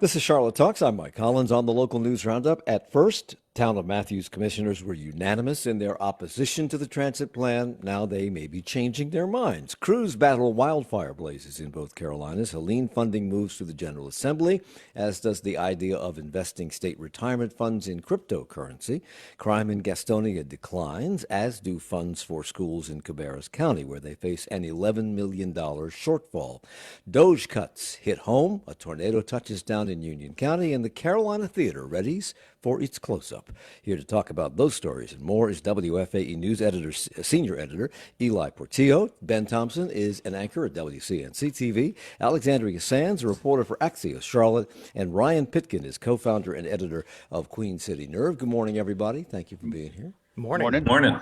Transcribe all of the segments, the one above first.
This is Charlotte Talks. I'm Mike Collins on the local news roundup. At first, Town of Matthews commissioners were unanimous in their opposition to the transit plan. Now they may be changing their minds. Crews battle wildfire blazes in both Carolinas. Helene funding moves to the General Assembly, as does the idea of investing state retirement funds in cryptocurrency. Crime in Gastonia declines, as do funds for schools in Cabarrus County, where they face an $11 million shortfall. Doge cuts hit home. A tornado touches down in Union County, and the Carolina Theater readies for its close-up. Here to talk about those stories and more is WFAE News Editor, Senior Editor Ely Portillo. Ben Thompson is an anchor at WCNC TV. Alexandria Sands, a reporter for Axios Charlotte. And Ryan Pitkin is co-founder and editor of Queen City Nerve. Good morning, everybody. Thank you for being here. Morning.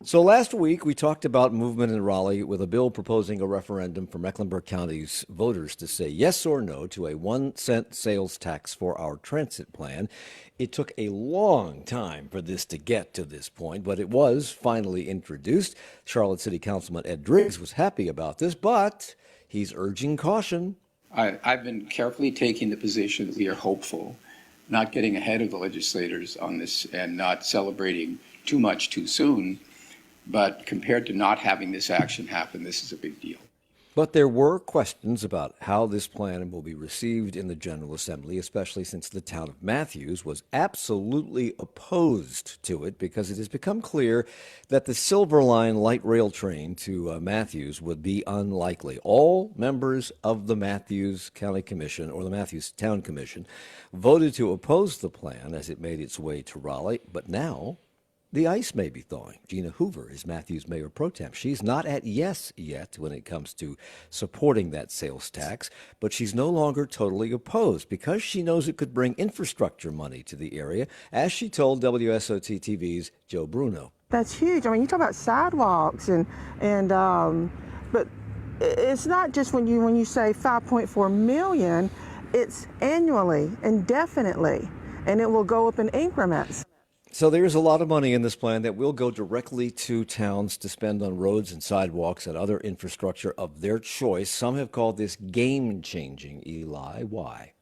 So last week, we talked about movement in Raleigh with a bill proposing a referendum for Mecklenburg County's voters to say yes or no to a 1-cent sales tax for our transit plan. It took a long time for this to get to this point, but it was finally introduced. Charlotte City Councilman Ed Driggs was happy about this, but he's urging caution. I've been carefully taking the position that we are hopeful, not getting ahead of the legislators on this and not celebrating too much too soon. But compared to not having this action happen, this is a big deal. But there were questions about how this plan will be received in the General Assembly, especially since the town of Matthews was absolutely opposed to it, because it has become clear that the Silver Line light rail train to Matthews would be unlikely. All members of the Matthews County Commission, or the Matthews Town Commission, voted to oppose the plan as it made its way to Raleigh. But now the ice may be thawing. Gina Hoover is Matthews Mayor Pro Tem. She's not at yes yet when it comes to supporting that sales tax, but she's no longer totally opposed because she knows it could bring infrastructure money to the area, as she told WSOT TV's Joe Bruno. That's huge. I mean, you talk about sidewalks but it's not just when you say 5.4 million, it's annually, indefinitely, and it will go up in increments. So there's a lot of money in this plan that will go directly to towns to spend on roads and sidewalks and other infrastructure of their choice. Some have called this game-changing, Eli. Why?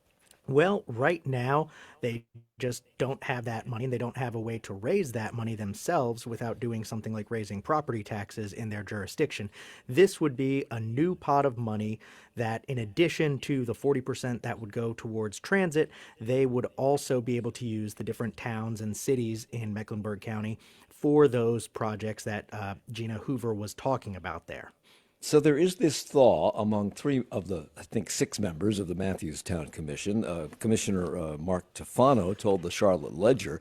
Well, right now, they just don't have that money, and they don't have a way to raise that money themselves without doing something like raising property taxes in their jurisdiction. This would be a new pot of money that, in addition to the 40% that would go towards transit, they would also be able to use the different towns and cities in Mecklenburg County for those projects that Gina Hoover was talking about there. So there is this thaw among three of the, I think, 6 members of the Matthews Town Commission. Commissioner Mark Tofano told the Charlotte Ledger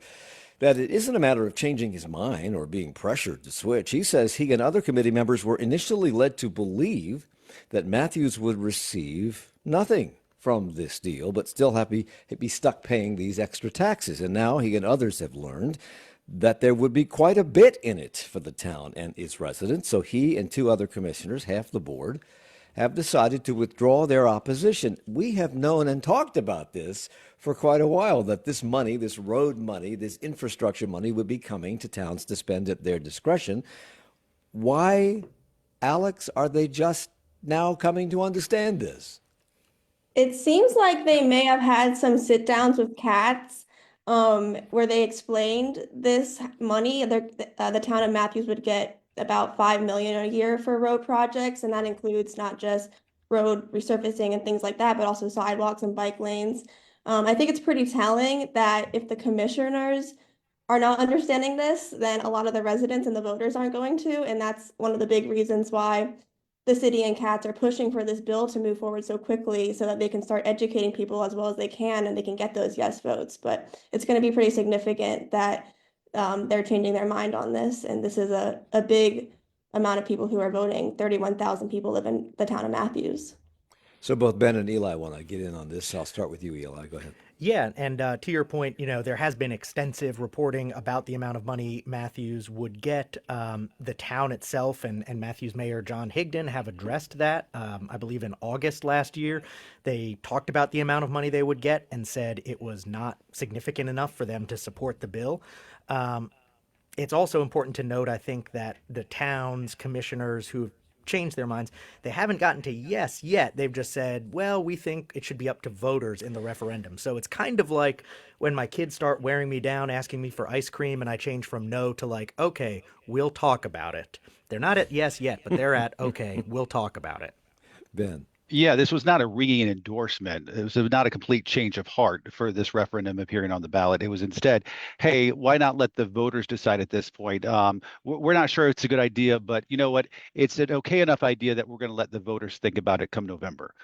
that it isn't a matter of changing his mind or being pressured to switch. He says he and other committee members were initially led to believe that Matthews would receive nothing from this deal, but still be stuck paying these extra taxes. And now he and others have learned that there would be quite a bit in it for the town and its residents. So he and 2 other commissioners, half the board, have decided to withdraw their opposition. We have known and talked about this for quite a while, that this money, this road money, this infrastructure money would be coming to towns to spend at their discretion. Why, Alex, are they just now coming to understand this? It seems like they may have had some sit downs with cats where they explained this money. The town of Matthews would get about $5 million a year for road projects, and that includes not just road resurfacing and things like that, but also sidewalks and bike lanes. I think it's pretty telling that if the commissioners are not understanding this, then a lot of the residents and the voters aren't going to, and that's one of the big reasons why the city and CATS are pushing for this bill to move forward so quickly so that they can start educating people as well as they can, and they can get those yes votes. But it's going to be pretty significant that they're changing their mind on this. And this is a big amount of people who are voting. 31,000 people live in the town of Matthews. So both Ben and Eli want to get in on this. I'll start with you, Eli. Go ahead. Yeah, and to your point, there has been extensive reporting about the amount of money Matthews would get. The town itself and Matthews Mayor John Higdon have addressed that, I believe in August last year. They talked about the amount of money they would get and said it was not significant enough for them to support the bill. It's also important to note, I think, that the town's commissioners who've changed their minds. They haven't gotten to yes yet. They've just said, well, we think it should be up to voters in the referendum. So it's kind of like when my kids start wearing me down, asking me for ice cream, and I change from no to like, okay, we'll talk about it. They're not at yes yet, but they're at, okay, we'll talk about it. Ben. Yeah, this was not a ringing endorsement. It was not a complete change of heart for this referendum appearing on the ballot. It was instead, hey, why not let the voters decide at this point? We're not sure it's a good idea, but you know what? It's an okay enough idea that we're going to let the voters think about it come November.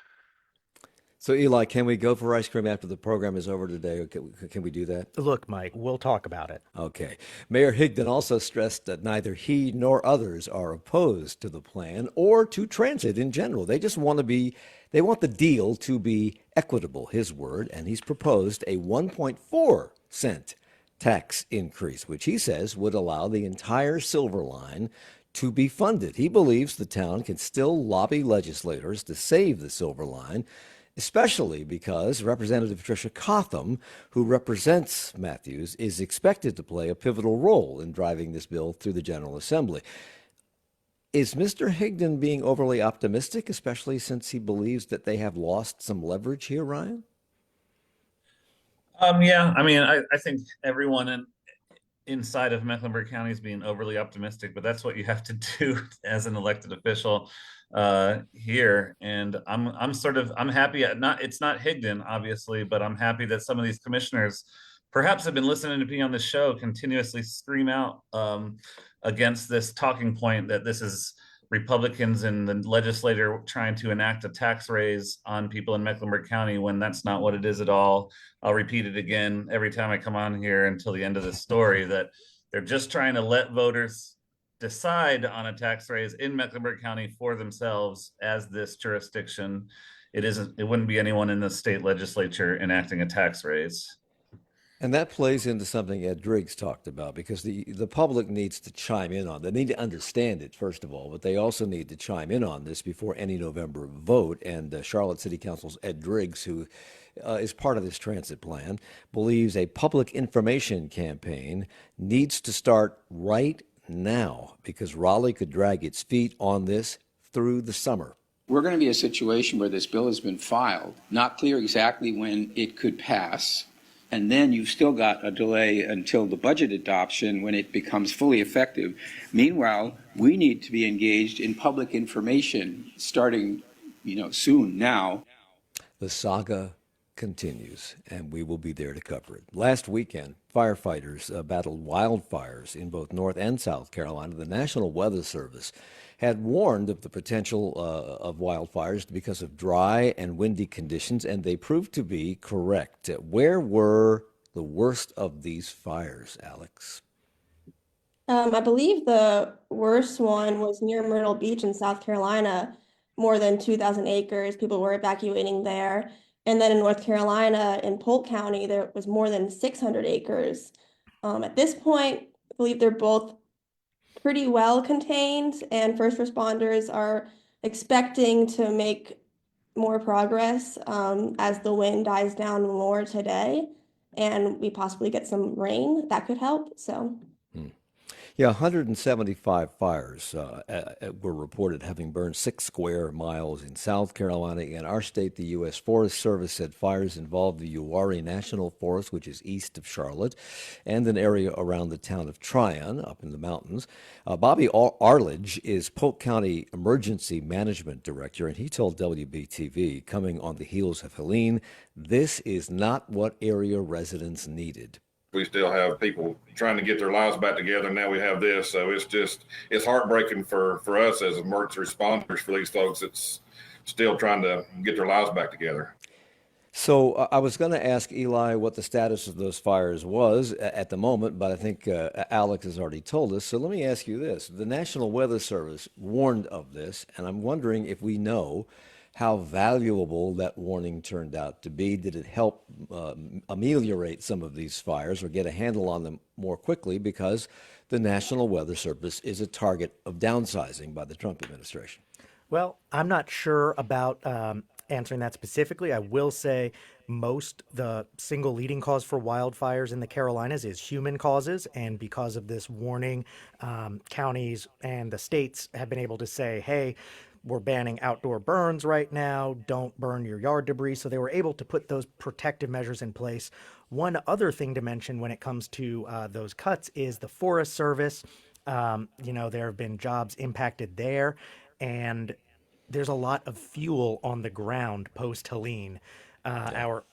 So, Eli, can we go for ice cream after the program is over today? Or can we do that? Look, Mike, we'll talk about it. Okay. Mayor Higdon also stressed that neither he nor others are opposed to the plan or to transit in general. They just want they want the deal to be equitable, his word, and he's proposed a 1.4-cent tax increase, which he says would allow the entire Silver Line to be funded. He believes the town can still lobby legislators to save the Silver Line, especially because Representative Tricia Cotham, who represents Matthews, is expected to play a pivotal role in driving this bill through the General Assembly. Is Mr. Higdon being overly optimistic, especially since he believes that they have lost some leverage here, Ryan? Yeah, I mean, I think everyone inside of Mecklenburg County is being overly optimistic, but that's what you have to do as an elected official here. And I'm happy it's not Higdon, obviously, but I'm happy that some of these commissioners perhaps have been listening to me on the show continuously scream out against this talking point that this is Republicans and the legislature trying to enact a tax raise on people in Mecklenburg County, when that's not what it is at all. I'll repeat it again every time I come on here until the end of the story, that they're just trying to let voters decide on a tax raise in Mecklenburg County for themselves as this jurisdiction. It wouldn't be anyone in the state legislature enacting a tax raise. And that plays into something Ed Driggs talked about, because the public needs to chime in on. They need to understand it, first of all, but they also need to chime in on this before any November vote. And Charlotte City Council's Ed Driggs, who is part of this transit plan, believes a public information campaign needs to start right now, because Raleigh could drag its feet on this through the summer. We're going to be a situation where this bill has been filed, not clear exactly when it could pass. And then you've still got a delay until the budget adoption when it becomes fully effective. Meanwhile, we need to be engaged in public information starting, soon now. The saga continues, and we will be there to cover it. Last weekend, firefighters battled wildfires in both North and South Carolina. The National Weather Service had warned of the potential of wildfires because of dry and windy conditions, and they proved to be correct. Where were the worst of these fires, Alex? I believe the worst one was near Myrtle Beach in South Carolina, more than 2,000 acres. People were evacuating there. And then in North Carolina, in Polk County, there was more than 600 acres. At this point, I believe they're both pretty well contained, and first responders are expecting to make more progress as the wind dies down more today, and we possibly get some rain that could help. So. Yeah, 175 fires were reported having burned 6 square miles in South Carolina. In our state, the U.S. Forest Service said fires involved the Uwharrie National Forest, which is east of Charlotte, and an area around the town of Tryon, up in the mountains. Bobby Arledge is Polk County Emergency Management Director, and he told WBTV, coming on the heels of Helene, this is not what area residents needed. We still have people trying to get their lives back together. Now we have this. So it's heartbreaking for us as emergency responders, for these folks that's still trying to get their lives back together. So I was going to ask Eli what the status of those fires was at the moment, but I think Alex has already told us. So let me ask you this. The National Weather Service warned of this, and I'm wondering if we know how valuable that warning turned out to be. Did it help ameliorate some of these fires or get a handle on them more quickly, because the National Weather Service is a target of downsizing by the Trump administration? Well, I'm not sure about answering that specifically. I will say The single leading cause for wildfires in the Carolinas is human causes. And because of this warning, counties and the states have been able to say, hey, we're banning outdoor burns right now. Don't burn your yard debris. So they were able to put those protective measures in place. One other thing to mention when it comes to those cuts is the Forest Service. There have been jobs impacted there, and there's a lot of fuel on the ground post Helene. Our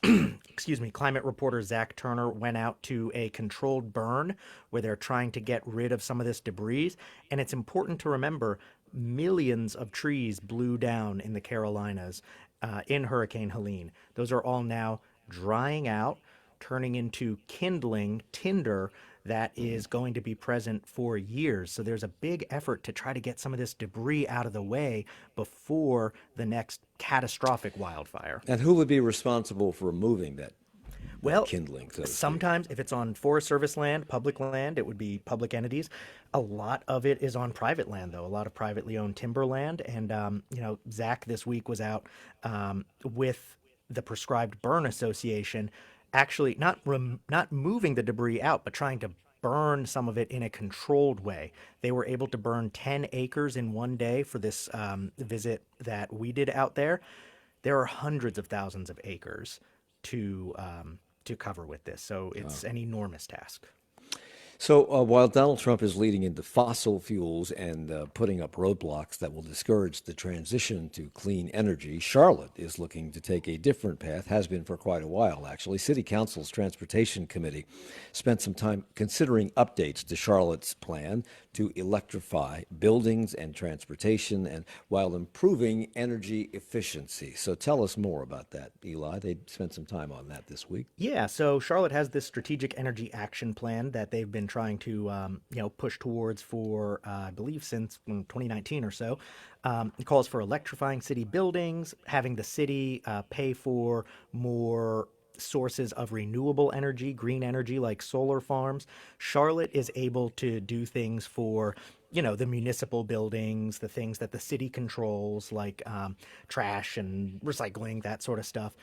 climate reporter Zach Turner went out to a controlled burn where they're trying to get rid of some of this debris. And it's important to remember millions of trees blew down in the Carolinas in Hurricane Helene. Those are all now drying out, turning into kindling tinder that is going to be present for years. So there's a big effort to try to get some of this debris out of the way before the next catastrophic wildfire. And who would be responsible for removing that kindling? So to speak? Sometimes if it's on Forest Service land, it would be public entities. A lot of it is on private land, though, a lot of privately owned timberland. And, Zach this week was out with the Prescribed Burn Association, actually not moving the debris out, but trying to burn some of it in a controlled way. They were able to burn 10 acres in one day for this visit that we did out there. There are hundreds of thousands of acres to cover with this, so it's an enormous task. So while Donald Trump is leading into fossil fuels and putting up roadblocks that will discourage the transition to clean energy, Charlotte is looking to take a different path, has been for quite a while, actually. City Council's Transportation Committee spent some time considering updates to Charlotte's plan to electrify buildings and transportation, and while improving energy efficiency. So tell us more about that, Eli. They spent some time on that this week. Yeah, so Charlotte has this strategic energy action plan that they've been trying to push towards for I believe since 2019 or so. It calls for electrifying city buildings, having the city pay for more sources of renewable energy, green energy like solar farms. Charlotte is able to do things for the municipal buildings, the things that the city controls, like trash and recycling, that sort of stuff.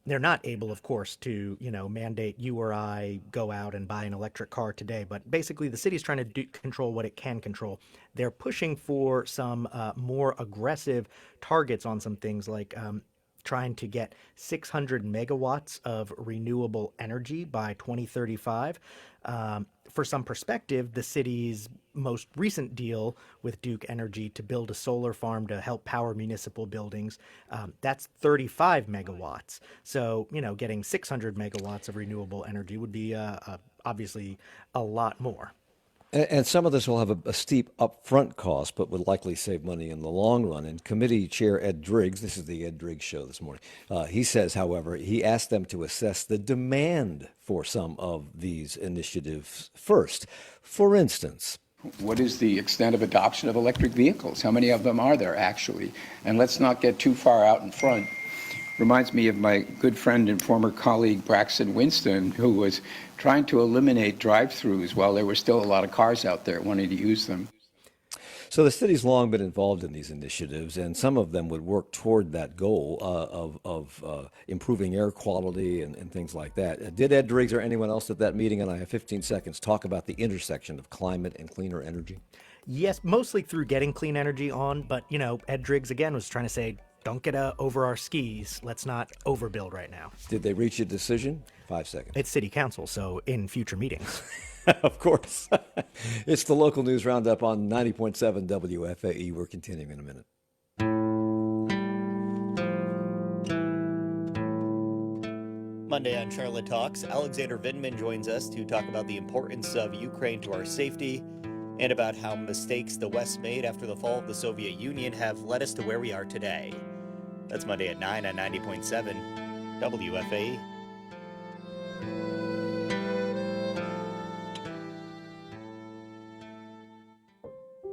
They're not able, of course, to, mandate you or I go out and buy an electric car today. But basically, the city's trying to control what it can control. They're pushing for some more aggressive targets on some things like trying to get 600 megawatts of renewable energy by 2035. For some perspective, the city's most recent deal with Duke Energy to build a solar farm to help power municipal buildings, that's 35 megawatts. So, getting 600 megawatts of renewable energy would be obviously a lot more. And some of this will have a steep upfront cost, but would likely save money in the long run. And committee chair Ed Driggs, this is the Ed Driggs show this morning, he says, however, he asked them to assess the demand for some of these initiatives first. For instance, what is the extent of adoption of electric vehicles? How many of them are there actually? And let's not get too far out in front. Reminds me of my good friend and former colleague Braxton Winston, who was trying to eliminate drive-throughs while there were still a lot of cars out there wanting to use them. So the city's long been involved in these initiatives, and some of them would work toward that goal of improving air quality and things like that. Did Ed Driggs or anyone else at that meeting, and I have 15 seconds, talk about the intersection of climate and cleaner energy? Yes, mostly through getting clean energy on, but, Ed Driggs, again, was trying to say, don't get over our skis. Let's not overbuild right now. Did they reach a decision? 5 seconds. It's city council, so in future meetings. Of course. It's the local news roundup on 90.7 WFAE. We're continuing in a minute. Monday on Charlotte Talks, Alexander Vindman joins us to talk about the importance of Ukraine to our safety and about how mistakes the West made after the fall of the Soviet Union have led us to where we are today. That's Monday at 9 on 90.7 WFAE.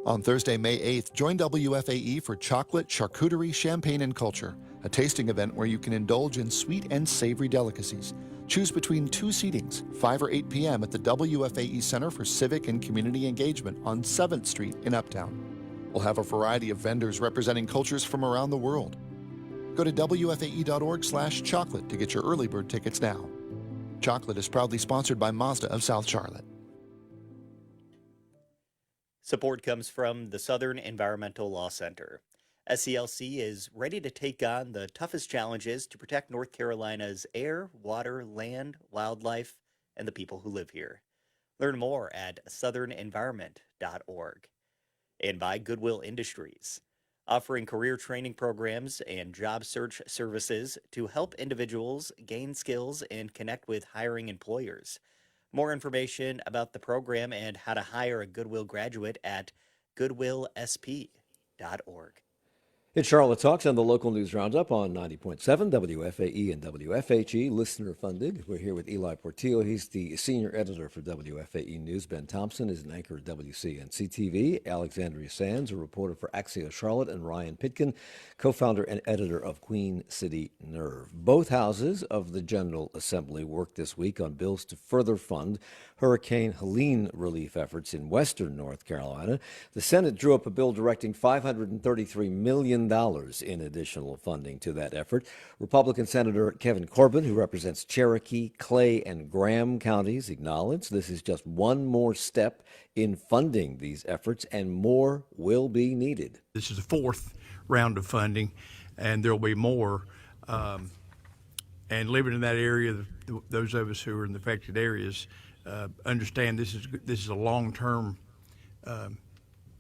On Thursday, May 8th, join WFAE for Chocolate, Charcuterie, Champagne, and Culture, a tasting event where you can indulge in sweet and savory delicacies. Choose between two seatings, 5 or 8 p.m. at the WFAE Center for Civic and Community Engagement on 7th Street in Uptown. We'll have a variety of vendors representing cultures from around the world. Go to WFAE.org/chocolate to get your early bird tickets now. Chocolate is proudly sponsored by Mazda of South Charlotte. Support comes from the Southern Environmental Law Center. SCLC is ready to take on the toughest challenges to protect North Carolina's air, water, land, wildlife, and the people who live here. Learn more at southernenvironment.org. And by Goodwill Industries, offering career training programs and job search services to help individuals gain skills and connect with hiring employers. More information about the program and how to hire a Goodwill graduate at goodwillsp.org. It's Charlotte Talks on the local news roundup on 90.7 WFAE and WFHE, listener funded. We're here with Ely Portillo. He's the senior editor for WFAE News. Ben Thompson is an anchor at WCNC TV. Alexandria Sands, a reporter for Axios Charlotte, and Ryan Pitkin, co-founder and editor of Queen City Nerve. Both houses of the General Assembly worked this week on bills to further fund Hurricane Helene relief efforts in western North Carolina. The Senate drew up a bill directing $533 million in additional funding to that effort. Republican Senator Kevin Corbin, who represents Cherokee, Clay, and Graham counties, acknowledged this is just one more step in funding these efforts, and more will be needed. This is the fourth round of funding, and there'll be more. And living in that area, those of us who are in the affected areas understand this is a long-term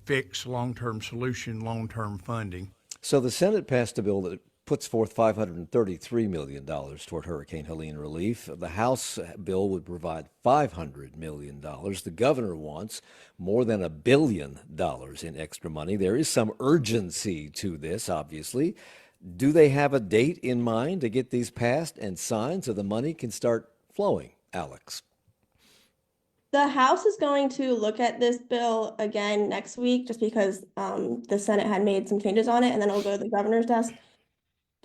fix, long-term solution, long-term funding. So the Senate passed a bill that puts forth $533 million toward Hurricane Helene relief. The House bill would provide $500 million. The governor wants more than $1 billion in extra money. There is some urgency to this, obviously. Do they have a date in mind to get these passed and signed so the money can start flowing, Alex? The House is going to look at this bill again next week just because the Senate had made some changes on it, and then it'll go to the governor's desk.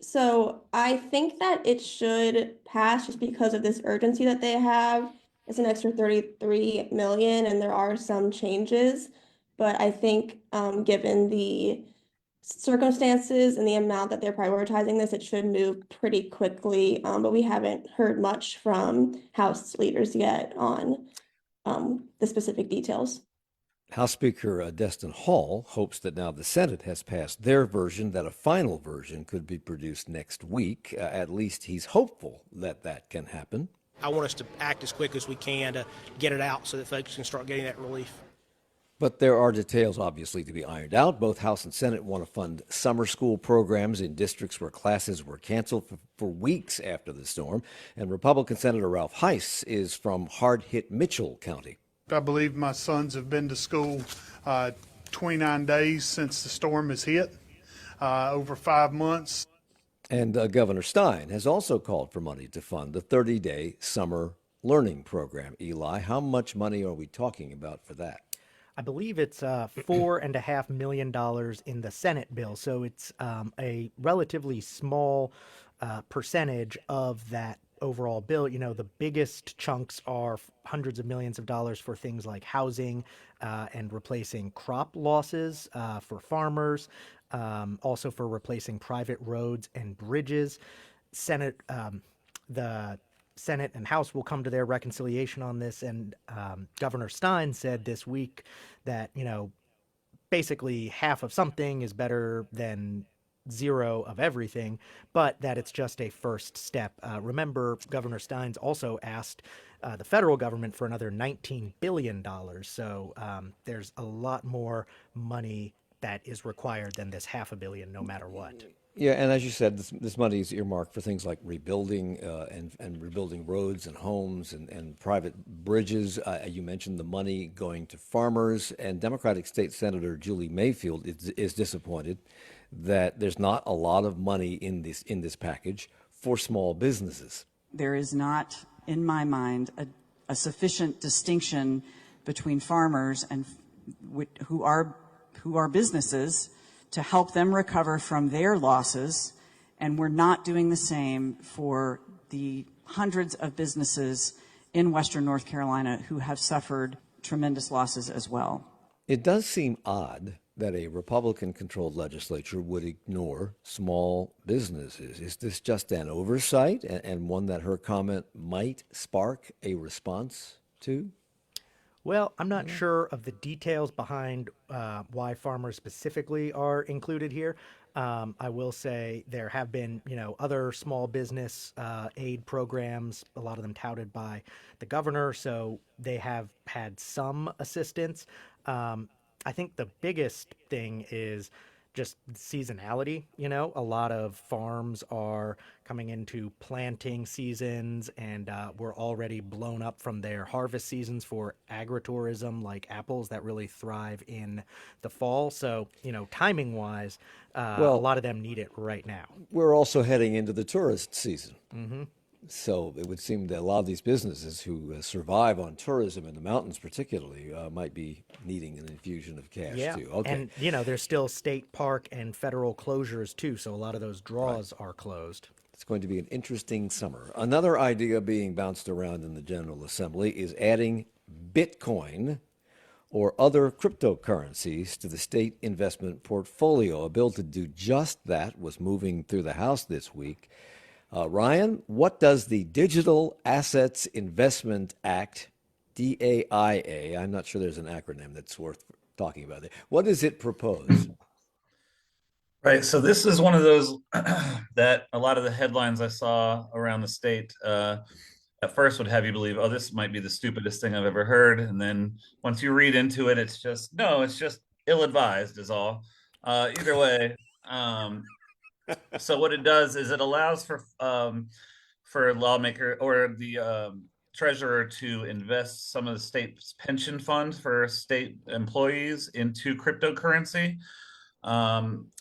So I think that it should pass just because of this urgency that they have. It's an extra $33 million, and there are some changes. But I think given the circumstances and the amount that they're prioritizing this, it should move pretty quickly. But we haven't heard much from House leaders yet on the specific details. House Speaker Destin Hall hopes that now the Senate has passed their version, that a final version could be produced next week. At least he's hopeful that that can happen. I want us to act as quick as we can to get it out so that folks can start getting that relief. But there are details, obviously, to be ironed out. Both House and Senate want to fund summer school programs in districts where classes were canceled for weeks after the storm. And Republican Senator Ralph Heiss is from hard-hit Mitchell County. I believe my sons have been to school 29 days since the storm has hit, over 5 months. And Governor Stein has also called for money to fund the 30-day summer learning program. Eli, how much money are we talking about for that? I believe it's $4.5 million in the Senate bill, so it's a relatively small percentage of that overall bill. You know, the biggest chunks are hundreds of millions of dollars for things like housing and replacing crop losses for farmers, also for replacing private roads and bridges. The Senate and House will come to their reconciliation on this, and Governor Stein said this week that, you know, basically half of something is better than zero of everything, but that it's just a first step. Remember, Governor Stein's also asked the federal government for another $19 billion, so there's a lot more money that is required than this $500 million, no matter what. Yeah, and as you said, this money is earmarked for things like rebuilding and rebuilding roads and homes and private bridges. You mentioned the money going to farmers, and Democratic State Senator Julie Mayfield is disappointed that there's not a lot of money in this package for small businesses. There is not, in my mind, a sufficient distinction between farmers and who are businesses to help them recover from their losses, and we're not doing the same for the hundreds of businesses in Western North Carolina who have suffered tremendous losses as well. It does seem odd that a Republican-controlled legislature would ignore small businesses. Is this just an oversight and one that her comment might spark a response to? Well, I'm not sure of the details behind why farmers specifically are included here. I will say there have been, other small business aid programs, a lot of them touted by the governor, so they have had some assistance. I think the biggest thing is just seasonality. A lot of farms are coming into planting seasons, and we're already blown up from their harvest seasons for agritourism, like apples that really thrive in the fall. So, timing wise, a lot of them need it right now. We're also heading into the tourist season. Mm-hmm. So it would seem that a lot of these businesses who survive on tourism in the mountains particularly might be needing an infusion of cash too. Okay. And, there's still state park and federal closures too. So a lot of those draws are closed. It's going to be an interesting summer. Another idea being bounced around in the General Assembly is adding Bitcoin or other cryptocurrencies to the state investment portfolio. A bill to do just that was moving through the House this week. Ryan, what does the Digital Assets Investment Act, DAIA, I'm not sure there's an acronym that's worth talking about. What does it propose? Right. So this is one of those that a lot of the headlines I saw around the state at first would have you believe, oh, this might be the stupidest thing I've ever heard. And then once you read into it, it's just ill-advised is all. Either way. So what it does is it allows for lawmaker or the treasurer to invest some of the state's pension fund for state employees into cryptocurrency.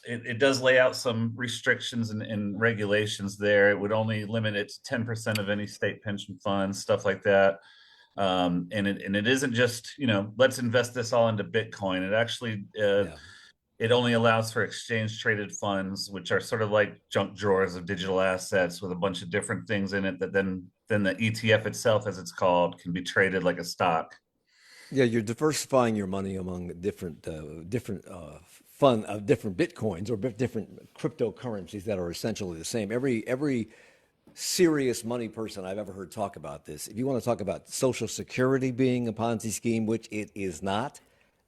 It does lay out some restrictions and regulations there. It would only limit it to 10% of any state pension funds, stuff like that. And it isn't just, let's invest this all into Bitcoin. It actually it only allows for exchange traded funds, which are sort of like junk drawers of digital assets with a bunch of different things in it that then the ETF itself, as it's called, can be traded like a stock. Yeah, you're diversifying your money among different different bitcoins or different cryptocurrencies that are essentially the same. Every serious money person I've ever heard talk about this, if you want to talk about Social Security being a Ponzi scheme, which it is not,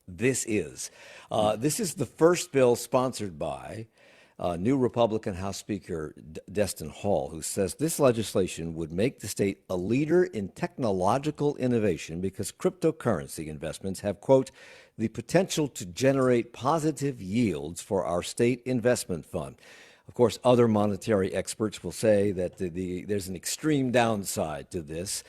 this is. This is the first bill sponsored by new Republican House Speaker Destin Hall, who says this legislation would make the state a leader in technological innovation because cryptocurrency investments have, quote, the potential to generate positive yields for our state investment fund. Of course, other monetary experts will say that there's an extreme downside to this.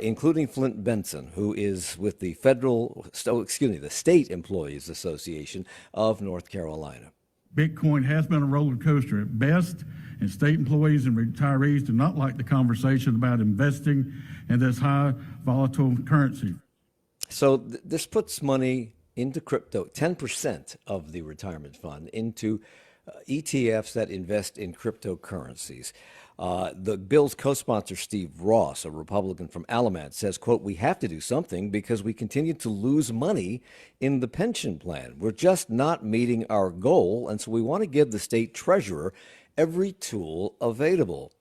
Including Flint Benson, who is with the the State Employees Association of North Carolina. Bitcoin has been a roller coaster at best, and state employees and retirees do not like the conversation about investing in this high volatile currency. So this puts money into crypto, 10% of the retirement fund, into ETFs that invest in cryptocurrencies. The bill's co-sponsor, Steve Ross, a Republican from Alamance, says, quote, we have to do something because we continue to lose money in the pension plan. We're just not meeting our goal, and so we want to give the state treasurer every tool available.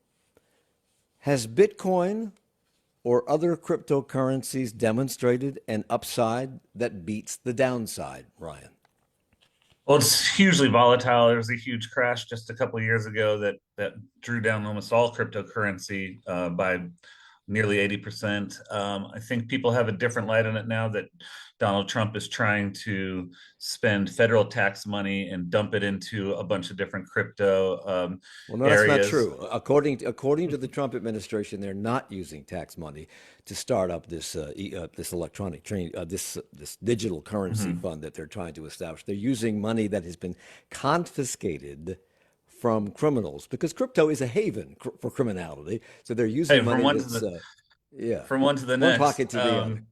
Has Bitcoin or other cryptocurrencies demonstrated an upside that beats the downside, Ryan? Well, it's hugely volatile. There was a huge crash just a couple of years ago that drew down almost all cryptocurrency by nearly 80%. I think people have a different light on it now that Donald Trump is trying to spend federal tax money and dump it into a bunch of different crypto well, no, areas. That's not true. According to the Trump administration, they're not using tax money to start up this this electronic this digital currency fund that they're trying to establish. They're using money that has been confiscated from criminals because crypto is a haven for criminality. So they're using money from one to the next. One pocket to the other.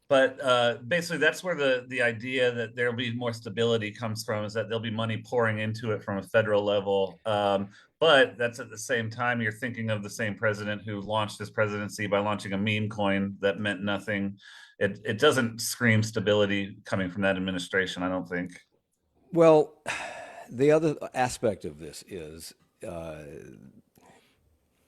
But basically, that's where the idea that there'll be more stability comes from, is that there'll be money pouring into it from a federal level. But that's at the same time, you're thinking of the same president who launched his presidency by launching a meme coin that meant nothing. It doesn't scream stability coming from that administration, I don't think. Well, the other aspect of this is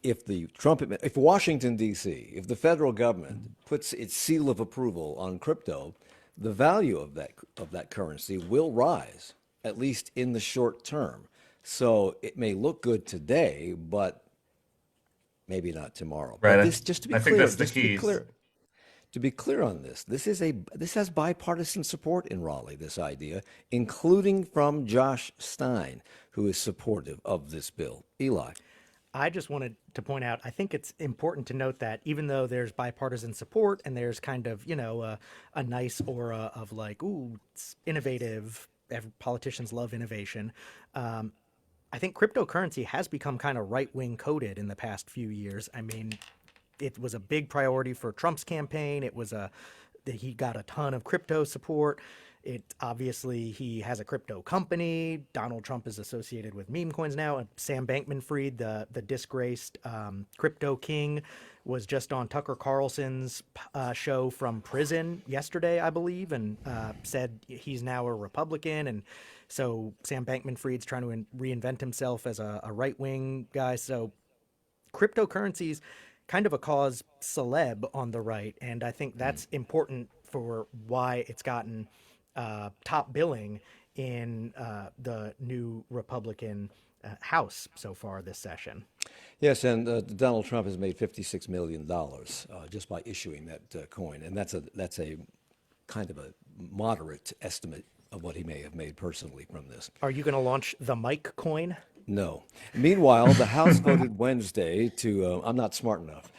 if Washington, D.C., if the federal government puts its seal of approval on crypto, the value of that currency will rise, at least in the short term. So it may look good today, but maybe not tomorrow. Right. But this, just to be I clear, think that's the just to be key. clear, to be clear on this, this has bipartisan support in Raleigh, this idea, including from Josh Stein, who is supportive of this bill. Eli. I just wanted to point out, I think it's important to note that even though there's bipartisan support and there's kind of, a nice aura of like, ooh, it's innovative, politicians love innovation, I think cryptocurrency has become kind of right-wing coded in the past few years. I mean, it was a big priority for Trump's campaign. He got a ton of crypto support. He has a crypto company. Donald Trump is associated with meme coins now. And Sam Bankman-Fried, the disgraced crypto king, was just on Tucker Carlson's show from prison yesterday, I believe, and said he's now a Republican. And so Sam Bankman-Fried's trying to reinvent himself as a right-wing guy. So cryptocurrencies kind of a cause celeb on the right, and I think that's important for why it's gotten top billing in the new Republican House so far this session. Yes, and Donald Trump has made $56 million just by issuing that coin, and that's a kind of a moderate estimate of what he may have made personally from this. Are you going to launch the Mike coin? No. Meanwhile, the House voted Wednesday to, I'm not smart enough,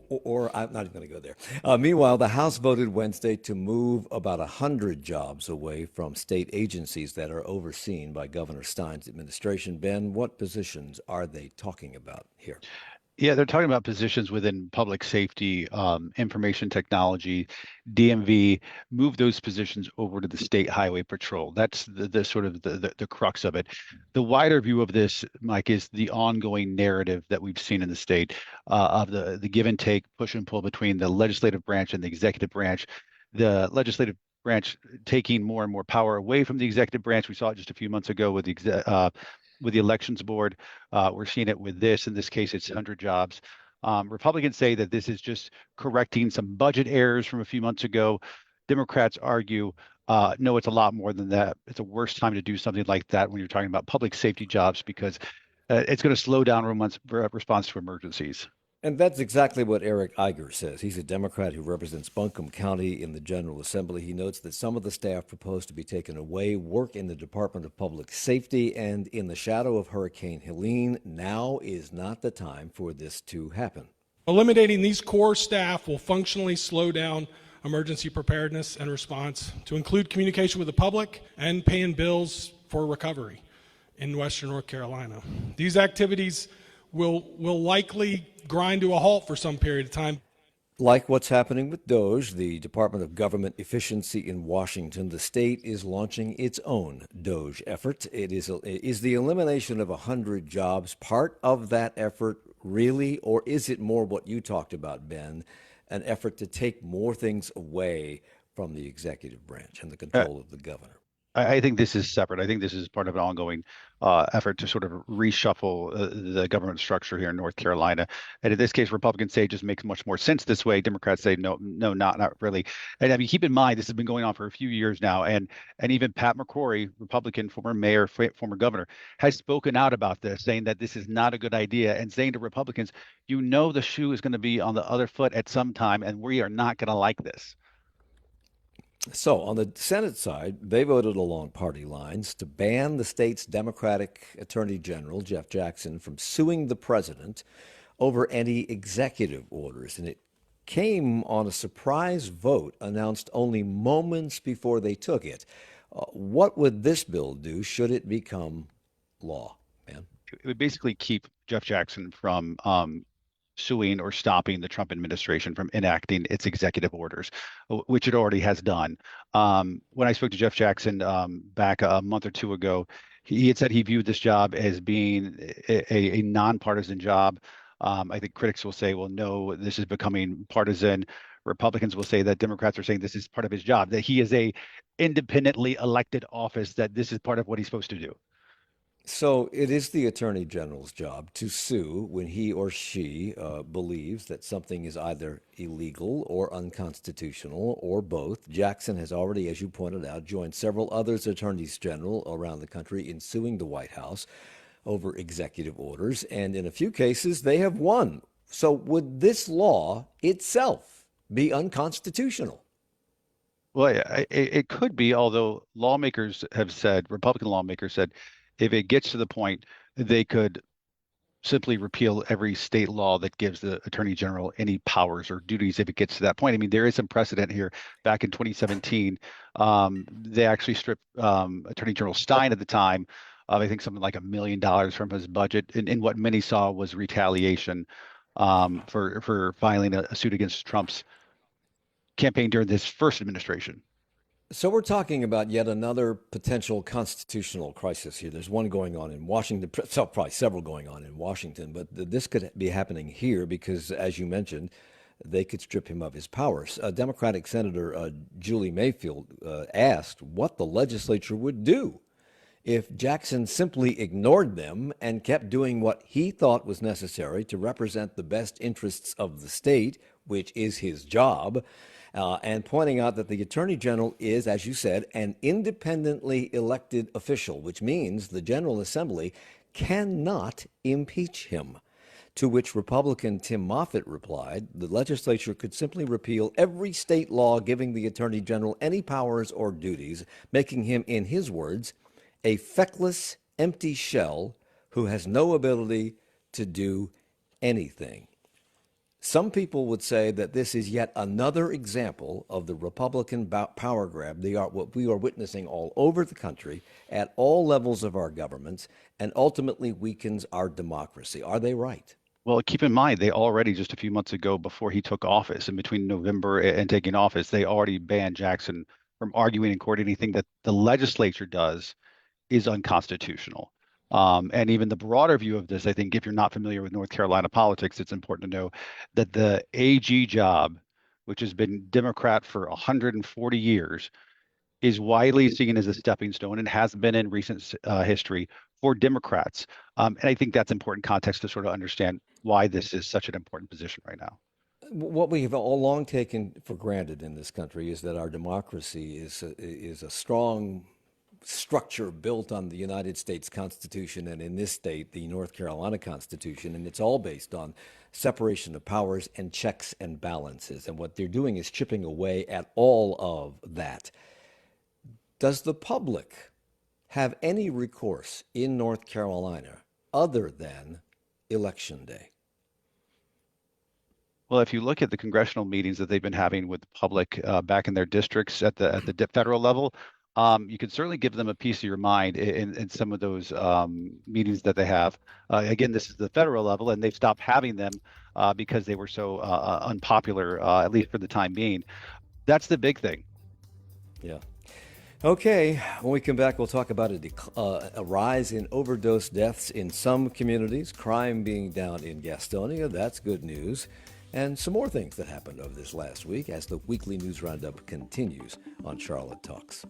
or I'm not even going to go there. Meanwhile, the House voted Wednesday to move about 100 jobs away from state agencies that are overseen by Governor Stein's administration. Ben, what positions are they talking about here? Yeah, they're talking about positions within public safety, information technology, DMV. Move those positions over to the State Highway Patrol. That's the sort of the crux of it. The wider view of this, Mike, is the ongoing narrative that we've seen in the state of the give and take, push and pull between the legislative branch and the executive branch. The legislative branch taking more and more power away from the executive branch. We saw it just a few months ago with the elections board. We're seeing it with this. In this case, it's 100 jobs. Republicans say that this is just correcting some budget errors from a few months ago. Democrats argue, no, it's a lot more than that. It's a worse time to do something like that when you're talking about public safety jobs because it's going to slow down response to emergencies. And that's exactly what Eric Iger says. He's a Democrat who represents Buncombe County in the General Assembly. He notes that some of the staff proposed to be taken away work in the Department of Public Safety, and in the shadow of Hurricane Helene, now is not the time for this to happen. Eliminating these core staff will functionally slow down emergency preparedness and response to include communication with the public and paying bills for recovery in Western North Carolina. These activities will likely grind to a halt for some period of time. Like what's happening with DOGE, the Department of Government Efficiency in Washington, the state is launching its own DOGE effort. Is the elimination of 100 jobs part of that effort, really, or is it more what you talked about, Ben, an effort to take more things away from the executive branch and the control of the governor? I think this is separate. I think this is part of an ongoing effort to sort of reshuffle the government structure here in North Carolina. And in this case, Republicans say it just makes much more sense this way. Democrats say no, not really. And I mean, keep in mind, this has been going on for a few years now. And even Pat McCrory, Republican, former mayor, former governor, has spoken out about this, saying that this is not a good idea and saying to Republicans, you know, the shoe is going to be on the other foot at some time, and we are not going to like this. So on the Senate side, they voted along party lines to ban the state's Democratic Attorney General, Jeff Jackson, from suing the president over any executive orders. And it came on a surprise vote announced only moments before they took it. What would this bill do should it become law, man? It would basically keep Jeff Jackson from suing or stopping the Trump administration from enacting its executive orders, which it already has done. When I spoke to Jeff Jackson back a month or two ago, he had said he viewed this job as being a nonpartisan job. I think critics will say, well, no, this is becoming partisan. Republicans will say that Democrats are saying this is part of his job, that he is a independently elected office that this is part of what he's supposed to do. So it is the Attorney General's job to sue when he or she believes that something is either illegal or unconstitutional or both. Jackson has already, as you pointed out, joined several other attorneys general around the country in suing the White House over executive orders, and in a few cases they have won. So would this law itself be unconstitutional? Well, it could be, although lawmakers have said, Republican lawmakers said, if it gets to the point, they could simply repeal every state law that gives the Attorney General any powers or duties if it gets to that point. I mean, there is some precedent here. Back in 2017, they actually stripped Attorney General Stein at the time of, I think, something like $1 million from his budget in what many saw was retaliation for filing a suit against Trump's campaign during this first administration. So we're talking about yet another potential constitutional crisis here. There's one going on in Washington, probably several going on in Washington, but this could be happening here because, as you mentioned, they could strip him of his powers. Democratic Senator Julie Mayfield asked what the legislature would do if Jackson simply ignored them and kept doing what he thought was necessary to represent the best interests of the state, which is his job. And pointing out that the Attorney General is, as you said, an independently elected official, which means the General Assembly cannot impeach him. To which Republican Tim Moffitt replied, the legislature could simply repeal every state law giving the Attorney General any powers or duties, making him, in his words, a feckless, empty shell who has no ability to do anything. Some people would say that this is yet another example of the Republican power grab. What we are witnessing all over the country at all levels of our governments and ultimately weakens our democracy. Are they right? Well, keep in mind, they already, just a few months ago before he took office, in between November and taking office, they already banned Jackson from arguing in court anything that the legislature does is unconstitutional. And even the broader view of this, I think if you're not familiar with North Carolina politics, it's important to know that the AG job, which has been Democrat for 140 years, is widely seen as a stepping stone and has been in recent history for Democrats. And I think that's important context to sort of understand why this is such an important position right now. What we have all long taken for granted in this country is that our democracy is a strong structure built on the United States Constitution and, in this state, the North Carolina Constitution, and it's all based on separation of powers and checks and balances. And what they're doing is chipping away at all of that. Does the public have any recourse in North Carolina other than Election Day? Well, if you look at the congressional meetings that they've been having with the public back in their districts at the federal level, you can certainly give them a piece of your mind in some of those meetings that they have. Again, this is the federal level, and they've stopped having them because they were so unpopular, at least for the time being. That's the big thing. Yeah. Okay, when we come back, we'll talk about a rise in overdose deaths in some communities, crime being down in Gastonia. That's good news. And some more things that happened over this last week as the weekly news roundup continues on Charlotte Talks.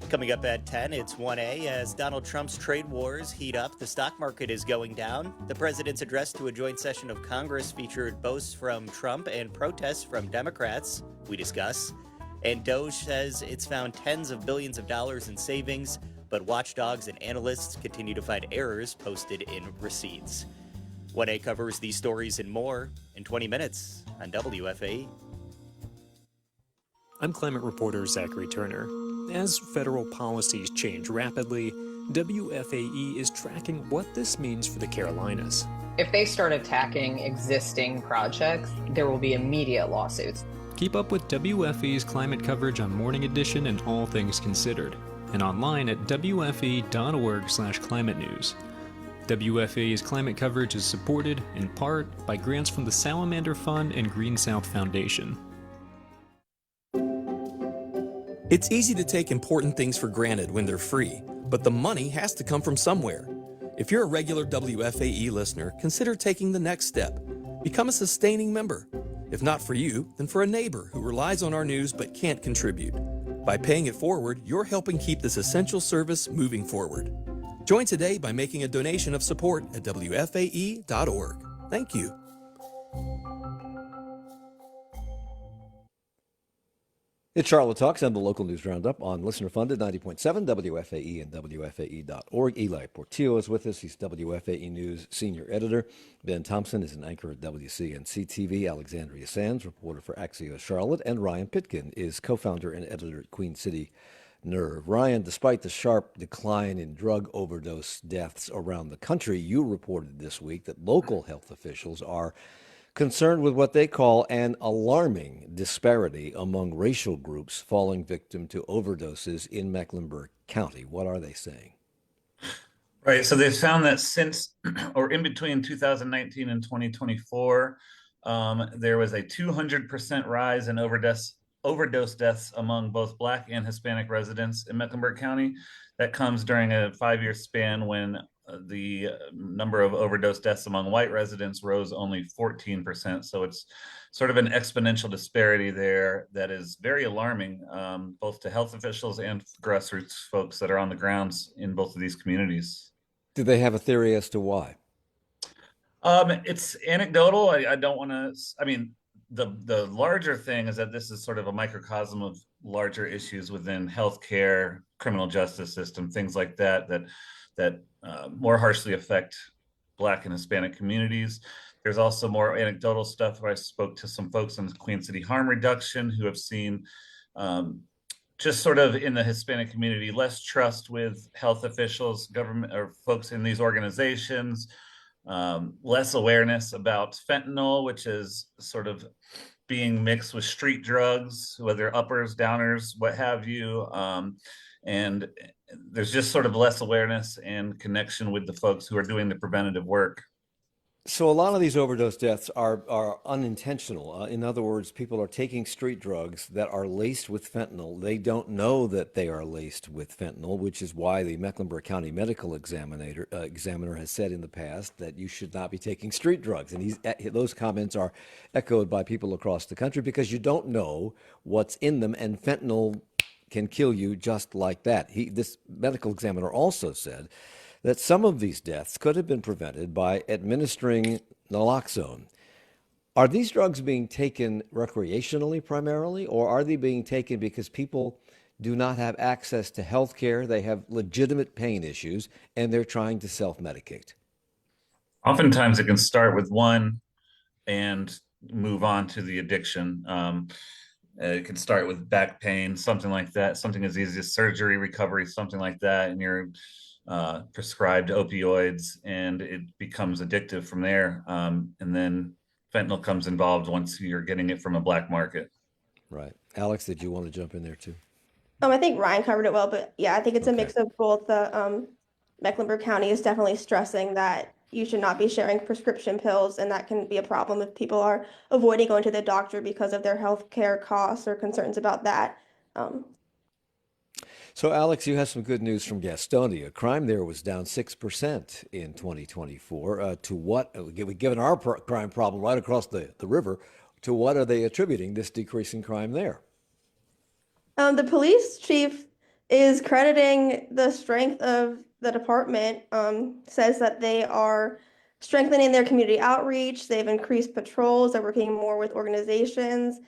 Coming up at 10, it's 1A. As Donald Trump's trade wars heat up, the stock market is going down. The president's address to a joint session of Congress featured boasts from Trump and protests from Democrats. We discuss. And Doge says it's found tens of billions of dollars in savings, but watchdogs and analysts continue to find errors posted in receipts. 1A covers these stories and more in 20 minutes on WFAE. I'm climate reporter Zachary Turner. As federal policies change rapidly, WFAE is tracking what this means for the Carolinas. If they start attacking existing projects, there will be immediate lawsuits. Keep up with WFAE's climate coverage on Morning Edition and All Things Considered, and online at wfe.org/climate news. WFAE's climate coverage is supported, in part, by grants from the Salamander Fund and Green South Foundation. It's easy to take important things for granted when they're free, but the money has to come from somewhere. If you're a regular WFAE listener, consider taking the next step. Become a sustaining member. If not for you, then for a neighbor who relies on our news but can't contribute. By paying it forward, you're helping keep this essential service moving forward. Join today by making a donation of support at WFAE.org. Thank you. It's Charlotte Talks and the local news roundup on listener-funded 90.7 WFAE and WFAE.org. Ely Portillo is with us. He's WFAE News senior editor. Ben Thompson is an anchor at WCNC TV. Alexandria Sands, reporter for Axios Charlotte. And Ryan Pitkin is co-founder and editor at Queen City Nerve. Ryan, despite the sharp decline in drug overdose deaths around the country, you reported this week that local health officials are concerned with what they call an alarming disparity among racial groups falling victim to overdoses in Mecklenburg County. What are they saying? Right. So they've found that since or in between 2019 and 2024, there was a 200% rise in overdose deaths among both Black and Hispanic residents in Mecklenburg County. That comes during a 5-year span when the number of overdose deaths among white residents rose only 14%. So it's sort of an exponential disparity there that is very alarming, both to health officials and grassroots folks that are on the grounds in both of these communities. Do they have a theory as to why? It's anecdotal. I don't want to, I mean, the larger thing is that this is sort of a microcosm of larger issues within healthcare, criminal justice system, things like that more harshly affect Black and Hispanic communities. There's also more anecdotal stuff where I spoke to some folks in the Queen City Harm Reduction who have seen just sort of in the Hispanic community, less trust with health officials, government, or folks in these organizations, less awareness about fentanyl, which is sort of being mixed with street drugs, whether uppers, downers, what have you. And there's just sort of less awareness and connection with the folks who are doing the preventative work. So a lot of these overdose deaths are unintentional. In other words, people are taking street drugs that are laced with fentanyl. They don't know that they are laced with fentanyl, which is why the Mecklenburg County medical examiner has said in the past that you should not be taking street drugs. And those comments are echoed by people across the country because you don't know what's in them, and fentanyl can kill you just like that. This medical examiner also said that some of these deaths could have been prevented by administering naloxone. Are these drugs being taken recreationally primarily, or are they being taken because people do not have access to health care, they have legitimate pain issues, and they're trying to self-medicate? Oftentimes it can start with one and move on to the addiction. It can start with back pain, something like that, something as easy as surgery, recovery, something like that, and you're prescribed opioids, and it becomes addictive from there. And then fentanyl comes involved once you're getting it from a black market. Right. Alex, did you want to jump in there too? I think Ryan covered it well, but yeah, I think it's a mix of both. The Mecklenburg County is definitely stressing that you should not be sharing prescription pills, and that can be a problem if people are avoiding going to the doctor because of their health care costs or concerns about that. So, Alex, you have some good news from Gastonia. Crime there was down 6% in 2024. To what, given our crime problem right across the river, to what are they attributing this decrease in crime there? The police chief is crediting the strength of the department, says that they are strengthening their community outreach. They've increased patrols. They're working more with organizations.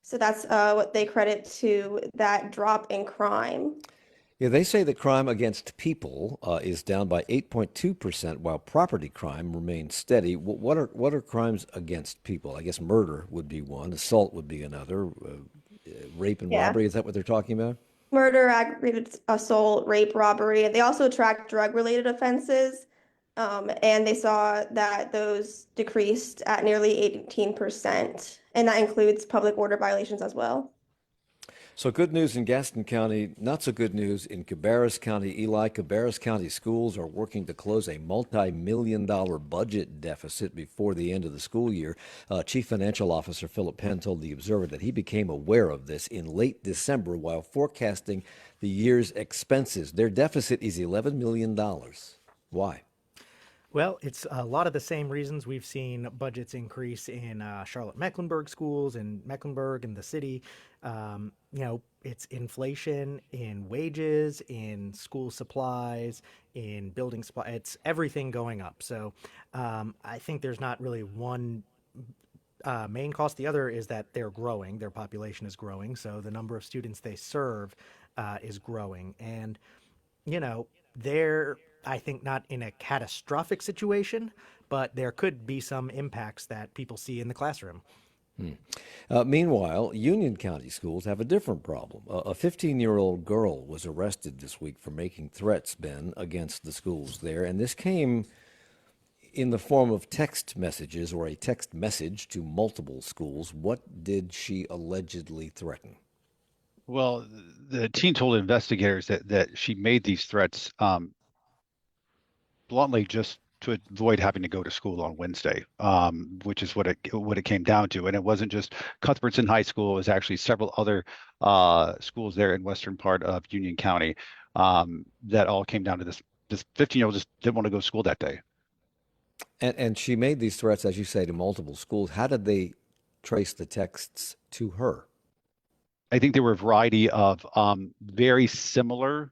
So that's what they credit to that drop in crime. Yeah, they say that crime against people is down by 8.2%, while property crime remains steady. What are crimes against people? I guess murder would be one, assault would be another, rape and robbery. Is that what they're talking about? Murder, aggravated assault, rape, robbery. They also track drug-related offenses, and they saw that those decreased at nearly 18%, and that includes public order violations as well. So good news in Gaston County, not so good news in Cabarrus County. Eli, Cabarrus County schools are working to close a multi-million-dollar budget deficit before the end of the school year. Chief Financial Officer Philip Penn told the Observer that he became aware of this in late December while forecasting the year's expenses. Their deficit is $11 million. Why? Well, it's a lot of the same reasons we've seen budgets increase in Charlotte Mecklenburg schools, in Mecklenburg and the city. It's inflation in wages, in school supplies, in building supply. It's everything going up. So I think there's not really one main cost. The other is that they're growing. Their population is growing. So the number of students they serve is growing. And, they're, I think, not in a catastrophic situation, but there could be some impacts that people see in the classroom. Meanwhile, Union County schools have a different problem. A 15-year-old girl was arrested this week for making threats, Ben, against the schools there. And this came in the form of text messages or a text message to multiple schools. What did she allegedly threaten? Well, the teen told investigators that she made these threats bluntly just to avoid having to go to school on Wednesday, which is what it came down to. And it wasn't just Cuthbertson High School; it was actually several other schools there in western part of Union County that all came down to this 15-year-old just didn't want to go to school that day. And she made these threats, as you say, to multiple schools. How did they trace the texts to her? I think there were a variety of very similar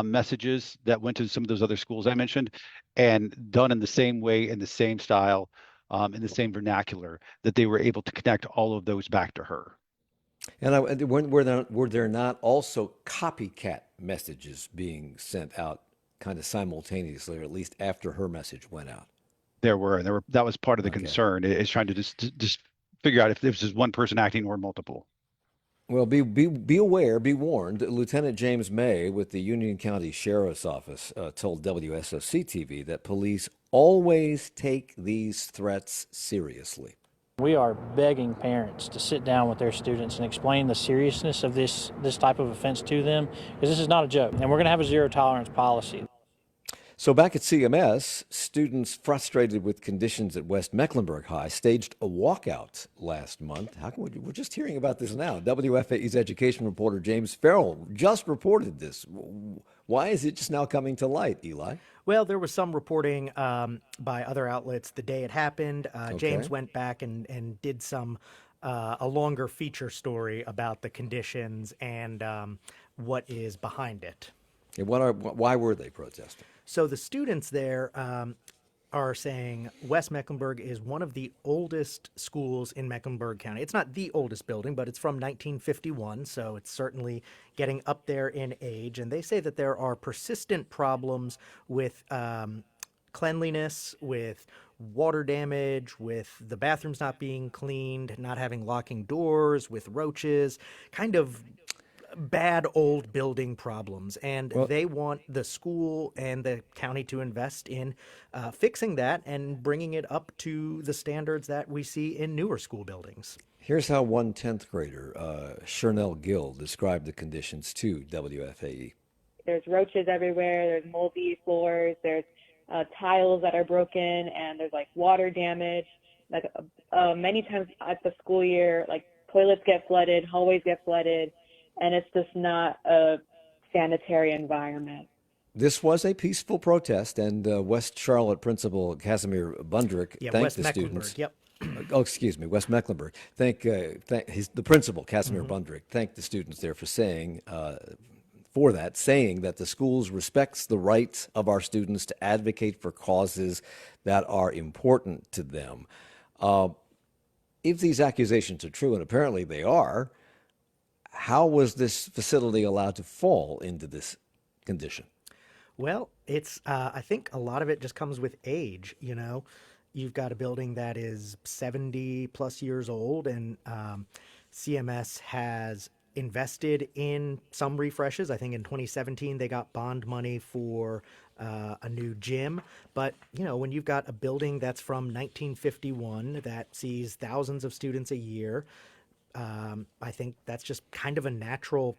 messages that went to some of those other schools I mentioned, and done in the same way, in the same style, in the same vernacular, that they were able to connect all of those back to her. And were there not also copycat messages being sent out kind of simultaneously, or at least after her message went out? There were. That was part of the concern, is trying to just figure out if this is one person acting or multiple. Well, be aware, be warned. Lieutenant James May with the Union County Sheriff's Office told WSOC TV that police always take these threats seriously. We are begging parents to sit down with their students and explain the seriousness of this type of offense to them, because this is not a joke, and we're going to have a zero tolerance policy. So back at CMS, students frustrated with conditions at West Mecklenburg High staged a walkout last month. How can we're just hearing about this now. WFAE's education reporter James Farrell just reported this. Why is it just now coming to light, Eli? Well, there was some reporting by other outlets the day it happened. James went back and did a longer feature story about the conditions and what is behind it. Yeah, why were they protesting? So the students there are saying West Mecklenburg is one of the oldest schools in Mecklenburg County. It's not the oldest building, but it's from 1951, so it's certainly getting up there in age. And they say that there are persistent problems with cleanliness, with water damage, with the bathrooms not being cleaned, not having locking doors, with roaches, kind of bad old building problems, and they want the school and the county to invest in fixing that and bringing it up to the standards that we see in newer school buildings. Here's how one 10th grader, Chernell Gill, described the conditions to WFAE. There's roaches everywhere, there's moldy floors, there's tiles that are broken, and there's like water damage. Like many times at the school year, like toilets get flooded, hallways get flooded, and it's just not a sanitary environment. This was a peaceful protest, and West Charlotte Principal Casimir Bundrick thanked West the Mecklenburg, students. Yep. West Mecklenburg. The principal, Casimir Bundrick, thanked the students there for saying that the schools respects the rights of our students to advocate for causes that are important to them. If these accusations are true, and apparently they are, how was this facility allowed to fall into this condition? Well, it's I think a lot of it just comes with age. You've got a building that is 70 plus years old, and CMS has invested in some refreshes. I think in 2017 they got bond money for a new gym. But when you've got a building that's from 1951 that sees thousands of students a year, I think that's just kind of a natural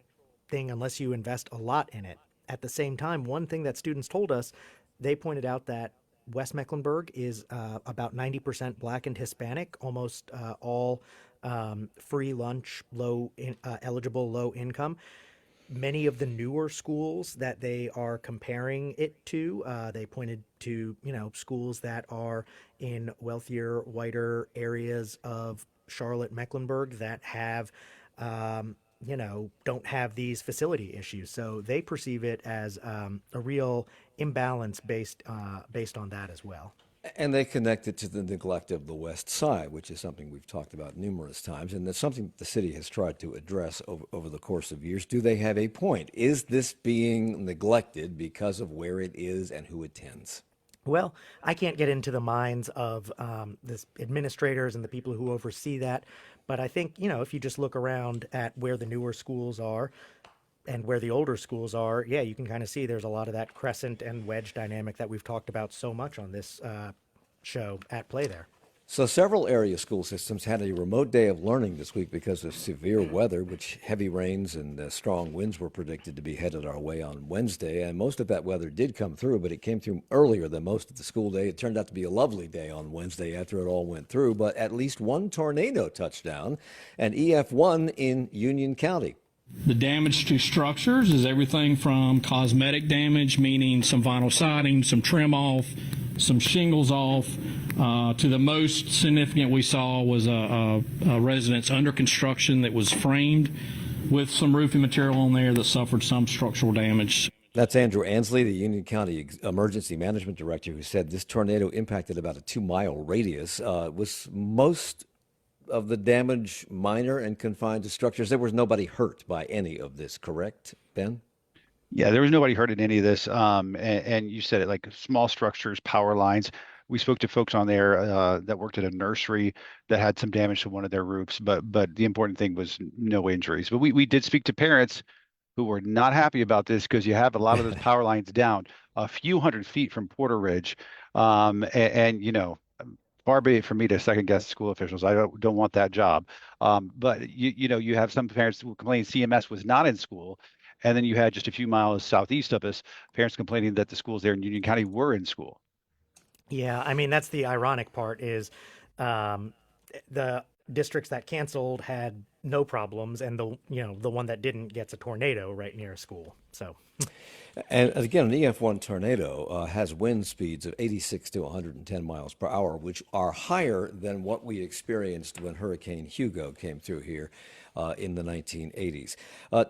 thing unless you invest a lot in it. At the same time, one thing that students told us, they pointed out that West Mecklenburg is about 90% Black and Hispanic, almost all free lunch, eligible, low income. many of the newer schools that they are comparing it to, they pointed to, schools that are in wealthier, whiter areas of Charlotte, Mecklenburg that have, don't have these facility issues. So they perceive it as a real imbalance based on that as well. And they connect it to the neglect of the West Side, which is something we've talked about numerous times, and that's something the city has tried to address over the course of years. Do they have a point? Is this being neglected because of where it is and who attends? Well, I can't get into the minds of the administrators and the people who oversee that, but I think, if you just look around at where the newer schools are and where the older schools are, yeah, you can kind of see there's a lot of that crescent and wedge dynamic that we've talked about so much on this show at play there. So several area school systems had a remote day of learning this week because of severe weather, which heavy rains and strong winds were predicted to be headed our way on Wednesday. And most of that weather did come through, but it came through earlier than most of the school day. It turned out to be a lovely day on Wednesday after it all went through, but at least one tornado touched down, an EF1 in Union County. The damage to structures is everything from cosmetic damage, meaning some vinyl siding, some trim off, some shingles off, to the most significant we saw was a residence under construction that was framed with some roofing material on there that suffered some structural damage. That's Andrew Ansley, the Union County Emergency Management Director, who said this tornado impacted about a 2-mile radius. Was most of the damage minor and confined to structures? There was nobody hurt by any of this, correct, Ben? Yeah, there was nobody hurt in any of this. And you said it, like small structures, power lines. We spoke to folks on there that worked at a nursery that had some damage to one of their roofs, but the important thing was no injuries. But we did speak to parents who were not happy about this because you have a lot of those power lines down a few hundred feet from Porter Ridge. Far be it for me to second guess school officials. I don't want that job. But you have some parents who complain CMS was not in school. And then you had just a few miles southeast of us, parents complaining that the schools there in Union County were in school. Yeah, I mean, that's the ironic part is the districts that canceled had no problems, and the one that didn't gets a tornado right near a school. So, and again, an EF1 tornado has wind speeds of 86 to 110 miles per hour, which are higher than what we experienced when Hurricane Hugo came through here in the 1980s.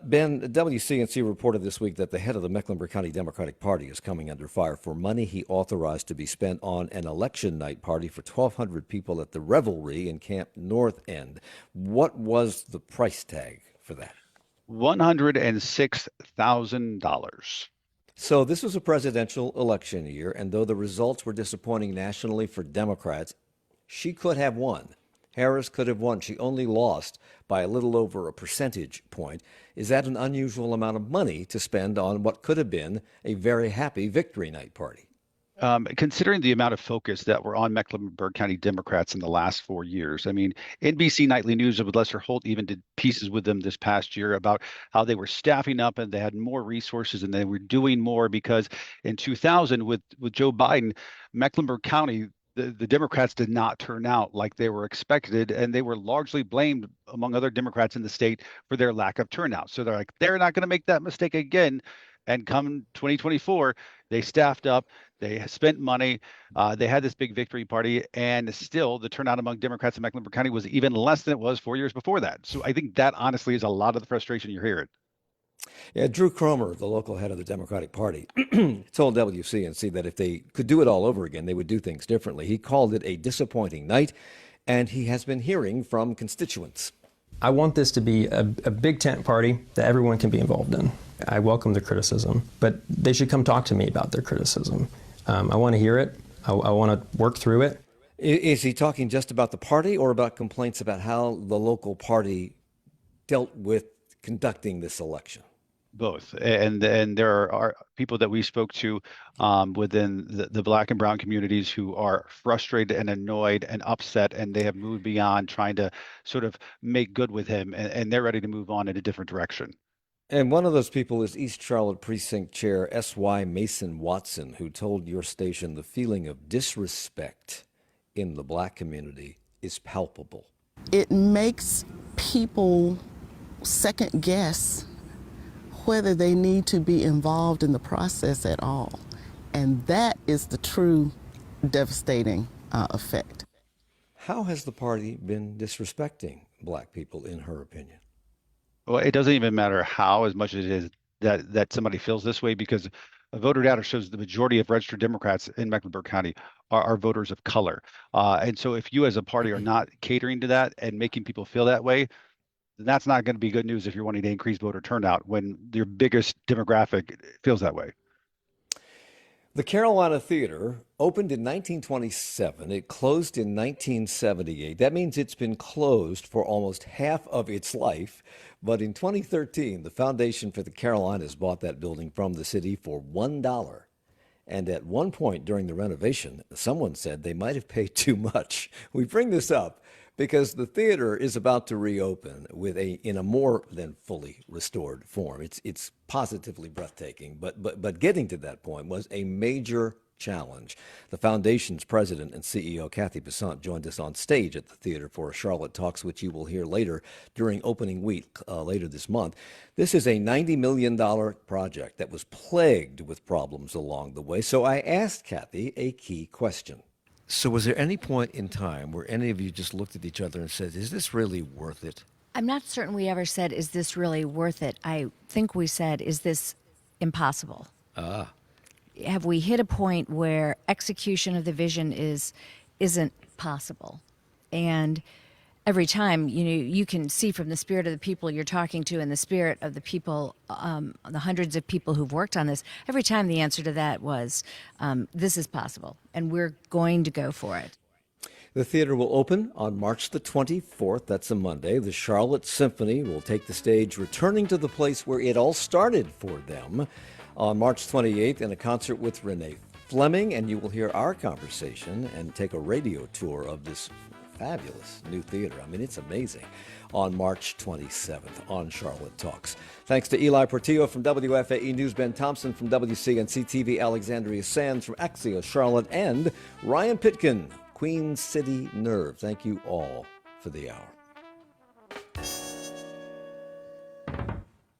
Ben, WCNC reported this week that the head of the Mecklenburg County Democratic Party is coming under fire for money he authorized to be spent on an election night party for 1,200 people at the Revelry in Camp North End. What was the price tag for that? $106,000. So this was a presidential election year, and though the results were disappointing nationally for Democrats, she could have won. Harris could have won. She only lost by a little over a percentage point. Is that an unusual amount of money to spend on what could have been a very happy victory night party? Considering the amount of focus that were on Mecklenburg County Democrats in the last 4 years, I mean, NBC Nightly News with Lester Holt even did pieces with them this past year about how they were staffing up and they had more resources and they were doing more because in 2000 with Joe Biden, Mecklenburg County, the Democrats did not turn out like they were expected, and they were largely blamed, among other Democrats in the state, for their lack of turnout. So they're like, they're not going to make that mistake again. And come 2024, they staffed up, they spent money, they had this big victory party, and still the turnout among Democrats in Mecklenburg County was even less than it was 4 years before that. So I think that honestly is a lot of the frustration you're hearing. Yeah, Drew Cromer, the local head of the Democratic Party, told WCNC that if they could do it all over again, they would do things differently. He called it a disappointing night, and he has been hearing from constituents. I want this to be a big tent party that everyone can be involved in. I welcome the criticism, but they should come talk to me about their criticism. I want to hear it. I want to work through it. Is he talking just about the party or about complaints about how the local party dealt with conducting this election? Both. And there are people that we spoke to within the Black and brown communities who are frustrated and annoyed and upset, and they have moved beyond trying to sort of make good with him, and they're ready to move on in a different direction. And one of those people is East Charlotte Precinct Chair S.Y. Mason Watson, who told your station the feeling of disrespect in the Black community is palpable. It makes people second guess whether they need to be involved in the process at all. And that is the true devastating effect. How has the party been disrespecting Black people, in her opinion? Well, it doesn't even matter how, as much as it is that somebody feels this way, because voter data shows the majority of registered Democrats in Mecklenburg County are voters of color. And so if you as a party are not catering to that and making people feel that way, then that's not going to be good news if you're wanting to increase voter turnout when your biggest demographic feels that way. The Carolina Theater opened in 1927. It closed in 1978. That means it's been closed for almost half of its life. But in 2013, the Foundation for the Carolinas bought that building from the city for $1. And at one point during the renovation, someone said they might have paid too much. We bring this up because the theater is about to reopen in a more than fully restored form. It's positively breathtaking, but getting to that point was a major challenge. The foundation's president and CEO, Kathy Besant, joined us on stage at the theater for Charlotte Talks, which you will hear later during opening week later this month. This is a $90 million project that was plagued with problems along the way. So I asked Kathy a key question. So was there any point in time where any of you just looked at each other and said, is this really worth it? I'm not certain we ever said, is this really worth it? I think we said, is this impossible? Have we hit a point where execution of the vision isn't possible? And every time, you can see from the spirit of the people you're talking to and the spirit of the people, the hundreds of people who've worked on this, every time the answer to that was, this is possible, and we're going to go for it. The theater will open on March the 24th. That's a Monday. The Charlotte Symphony will take the stage, returning to the place where it all started for them on March 28th in a concert with Renee Fleming, and you will hear our conversation and take a radio tour of this fabulous new theater. I mean, it's amazing. On March 27th on Charlotte Talks. Thanks to Ely Portillo from WFAE News, Ben Thompson from WCNC TV, Alexandria Sands from Axios Charlotte, and Ryan Pitkin, Queen City Nerve. Thank you all for the hour.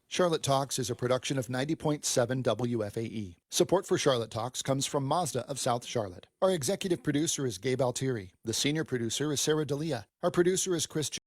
Charlotte Talks is a production of 90.7 WFAE. Support for Charlotte Talks comes from Mazda of South Charlotte. Our executive producer is Gabe Altieri. The senior producer is Sarah D'Elia. Our producer is Chris